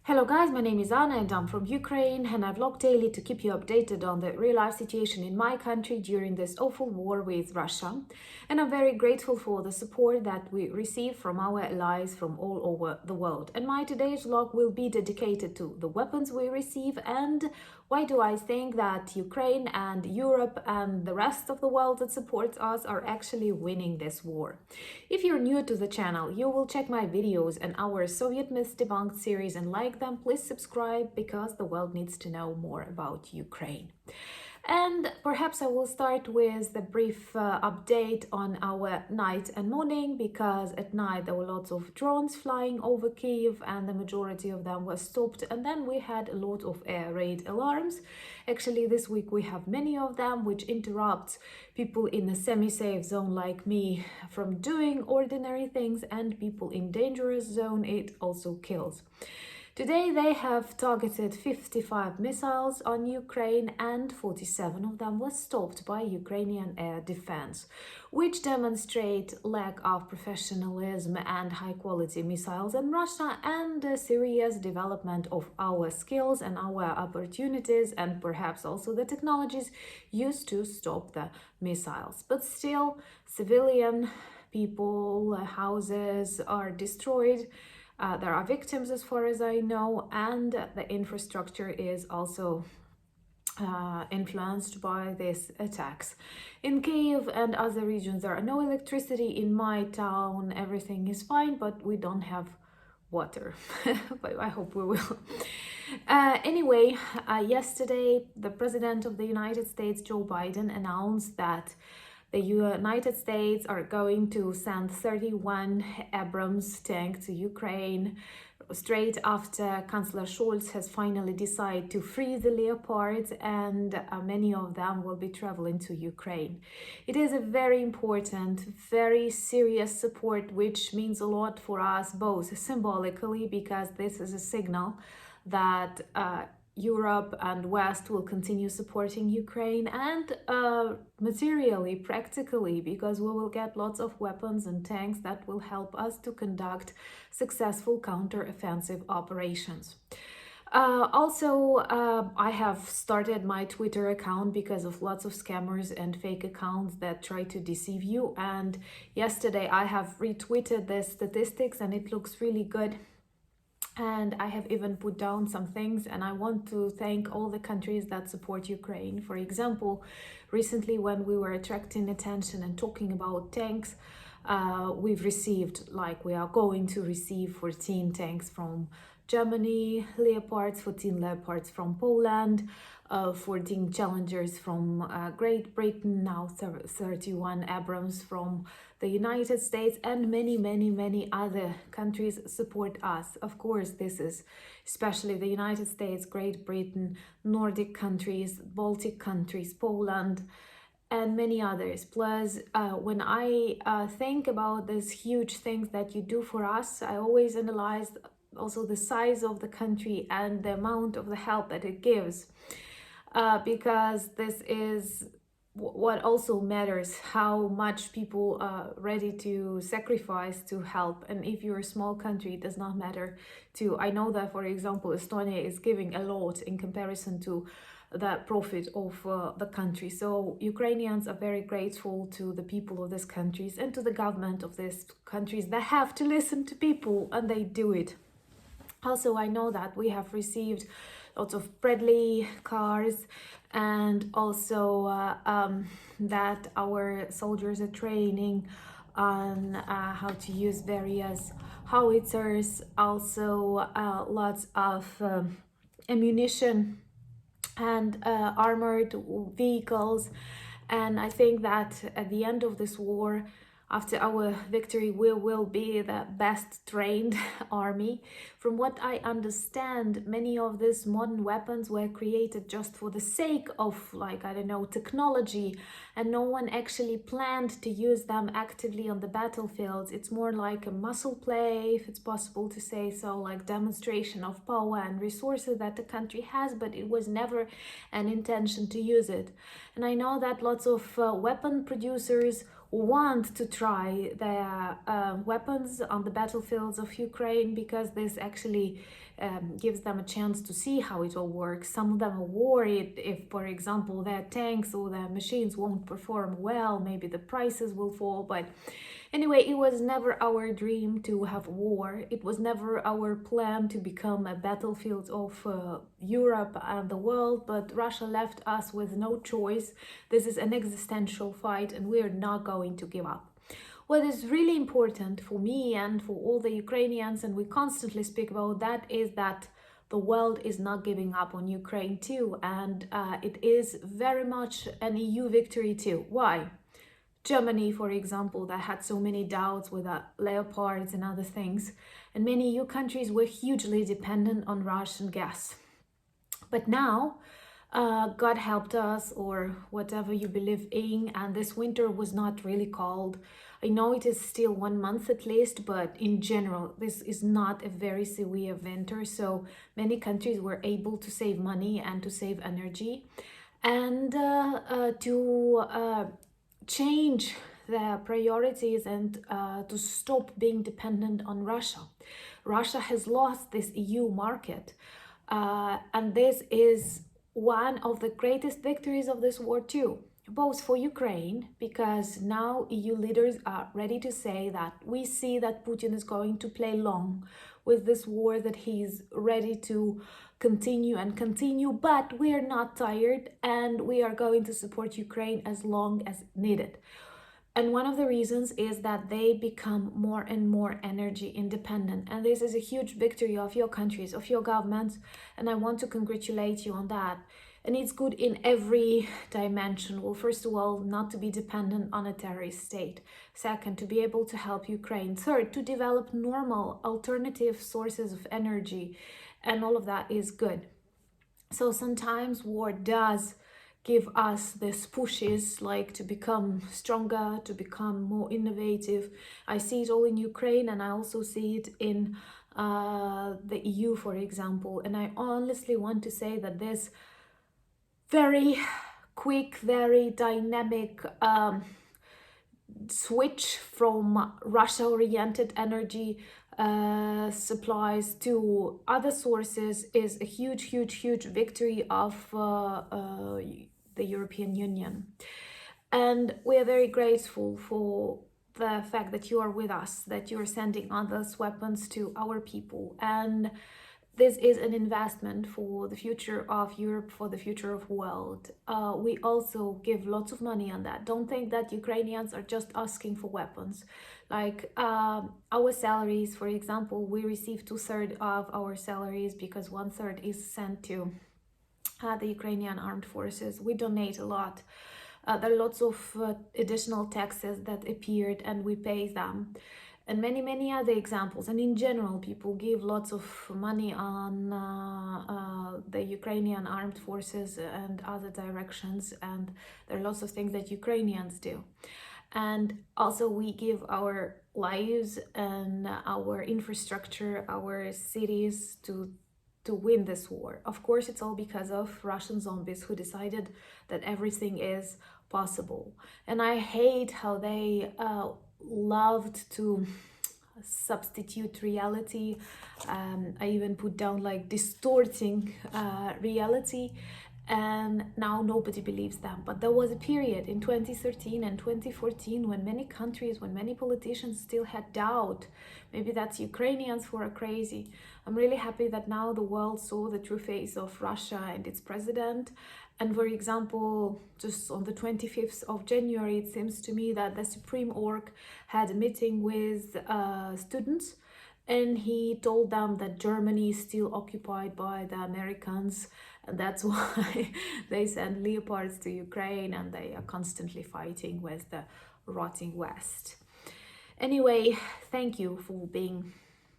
Hello guys, my name is Anna and I'm from Ukraine, and I vlog daily to keep you updated on the real life situation in my country during this awful war with Russia. And I'm very grateful for the support that we receive from our allies from all over the world. And my today's vlog will be dedicated to the weapons we receive and why do I think that Ukraine and Europe and the rest of the world that supports us are actually winning this war. If you're new to the channel, you will check my videos and our Soviet Myths Debunked series and like them. Please subscribe because the world needs to know more about Ukraine. And perhaps I will start with the brief update on our night and morning, because at night there were lots of drones flying over Kyiv and the majority of them were stopped, and then we had a lot of air raid alarms. Actually, this week we have many of them, which interrupts people in a semi-safe zone like me from doing ordinary things, and people in dangerous zone it also kills. Today they have targeted 55 missiles on Ukraine and 47 of them were stopped by Ukrainian air defense, which demonstrate lack of professionalism and high-quality missiles in Russia and a serious development of our skills and our opportunities and perhaps also the technologies used to stop the missiles. But still, civilian people, houses are destroyed. There are victims as far as I know, and the infrastructure is also influenced by these attacks. In Kyiv and other regions there are no electricity. In my town everything is fine, but we don't have water. But I hope we will. Anyway, yesterday the President of the United States, Joe Biden, announced that the United States are going to send 31 Abrams tanks to Ukraine straight after Chancellor Scholz has finally decided to free the Leopards, and many of them will be traveling to Ukraine. It is a very important, very serious support, which means a lot for us, both symbolically, because this is a signal that Europe and West will continue supporting Ukraine, and materially, practically, because we will get lots of weapons and tanks that will help us to conduct successful counter-offensive operations. I have started my Twitter account because of lots of scammers and fake accounts that try to deceive you, and yesterday I have retweeted the statistics and it looks really good. And I have even put down some things, and I want to thank all the countries that support Ukraine. For example, recently when we were attracting attention and talking about tanks, we've received, we are going to receive 14 tanks from Germany, Leopards, 14 Leopards from Poland, 14 Challengers from Great Britain, now 31 Abrams from the United States, and many other countries support us. Of course, this is especially the United States, Great Britain, Nordic countries, Baltic countries, Poland, and many others. Plus, when I think about these huge things that you do for us, I always analyze also the size of the country and the amount of the help that it gives, because this is what also matters, how much people are ready to sacrifice to help. And if you're a small country, it does not matter to. I know that, for example, Estonia is giving a lot in comparison to the profit of the country. So Ukrainians are very grateful to the people of these countries and to the government of these countries. They have to listen to people, and they do it. Also, I know that we have received lots of Bradley cars, and also that our soldiers are training on how to use various howitzers, also lots of ammunition and armored vehicles. And I think that at the end of this war, after our victory, we will be the best trained army. From what I understand, many of these modern weapons were created just for the sake of, technology, and no one actually planned to use them actively on the battlefields. It's more like a muscle play, if it's possible to say so, like demonstration of power and resources that the country has, but it was never an intention to use it. And I know that lots of weapon producers want to try their weapons on the battlefields of Ukraine, because this actually gives them a chance to see how it all works. Some of them are worried if, for example, their tanks or their machines won't perform well, maybe the prices will fall. But anyway, it was never our dream to have war. It was never our plan to become a battlefield of Europe and the world, but Russia left us with no choice. This is an existential fight, and we are not going to give up. What is really important for me and for all the Ukrainians, and we constantly speak about that, is that the world is not giving up on Ukraine too, and it is very much an EU victory too. Why? Germany, for example, that had so many doubts with Leopards and other things, and many EU countries were hugely dependent on Russian gas. But now, God helped us, or whatever you believe in, and this winter was not really cold. I know it is still 1 month at least, but in general, this is not a very severe winter. So many countries were able to save money and to save energy, and to change their priorities, and to stop being dependent on Russia. Russia has lost this EU market, and this is one of the greatest victories of this war too, both for Ukraine, because now EU leaders are ready to say that we see that Putin is going to play long with this war, that he's ready to continue and continue, but we are not tired, and we are going to support Ukraine as long as needed. And one of the reasons is that they become more and more energy independent. And this is a huge victory of your countries, of your governments. And I want to congratulate you on that. And it's good in every dimension. Well, first of all, not to be dependent on a terrorist state. Second, to be able to help Ukraine. Third, to develop normal alternative sources of energy. And all of that is good. So sometimes war does give us this pushes, like to become stronger, to become more innovative. I see it all in Ukraine, and I also see it in the EU, for example. And I honestly want to say that this very quick, very dynamic switch from Russia-oriented energy supplies to other sources is a huge victory of the European Union. And we are very grateful for the fact that you are with us, that you are sending others weapons to our people. And this is an investment for the future of Europe, for the future of the world. We also give lots of money on that. Don't think that Ukrainians are just asking for weapons. Like our salaries, for example, we receive 2/3 of our salaries because 1/3 is sent to the Ukrainian armed forces. We donate a lot. There are lots of additional taxes that appeared, and we pay them. And many other examples. And in general, people give lots of money on the Ukrainian armed forces and other directions. And there are lots of things that Ukrainians do. And also we give our lives and our infrastructure, our cities to win this war. Of course, it's all because of Russian zombies who decided that everything is possible. And I hate how they loved to substitute reality. I even put down like distorting reality, and now nobody believes them. But there was a period in 2013 and 2014 when many countries, when many politicians still had doubt. Maybe that's Ukrainians who are crazy. I'm really happy that now the world saw the true face of Russia and its president. And for example, just on the 25th of January, it seems to me that the Supreme Org had a meeting with students, and he told them that Germany is still occupied by the Americans, and that's why they send Leopards to Ukraine, and they are constantly fighting with the rotting West. Anyway, thank you for being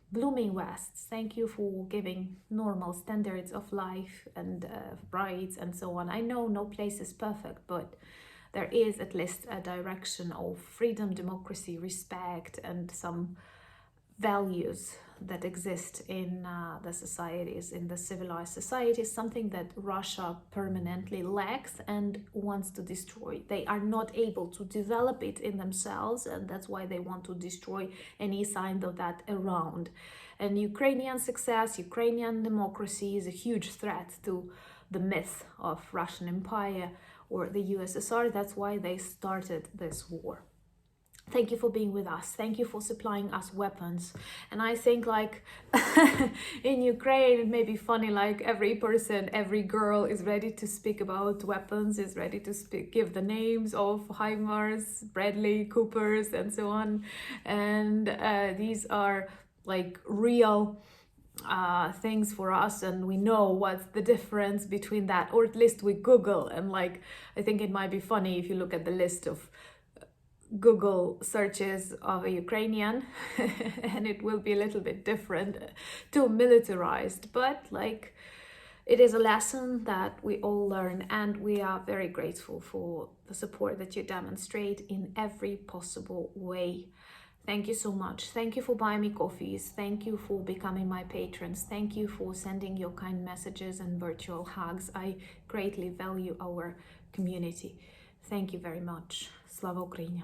blooming West. Thank you for giving normal standards of life and rights and so on. I know no place is perfect, but there is at least a direction of freedom, democracy, respect, and some values that exist in the societies, in the civilized societies, something that Russia permanently lacks and wants to destroy. They are not able to develop it in themselves, and that's why they want to destroy any sign of that around. And Ukrainian success, Ukrainian democracy is a huge threat to the myth of Russian Empire or the USSR. That's why they started this war. Thank you for being with us. Thank you for supplying us weapons. And I think, like, in Ukraine, it may be funny, like every person, every girl is ready to speak about weapons, is ready to give the names of HIMARS, Bradley, Coopers, and so on. And these are like real things for us, and we know what's the difference between that, or at least we Google. And like, I think it might be funny if you look at the list of Google searches of a Ukrainian and it will be a little bit different, too militarized, but like, it is a lesson that we all learn, and we are very grateful for the support that you demonstrate in every possible way. Thank you so much. Thank you for buying me coffees. Thank you for becoming my patrons. Thank you for sending your kind messages and virtual hugs. I greatly value our community. Thank you very much. Slava Ukraini!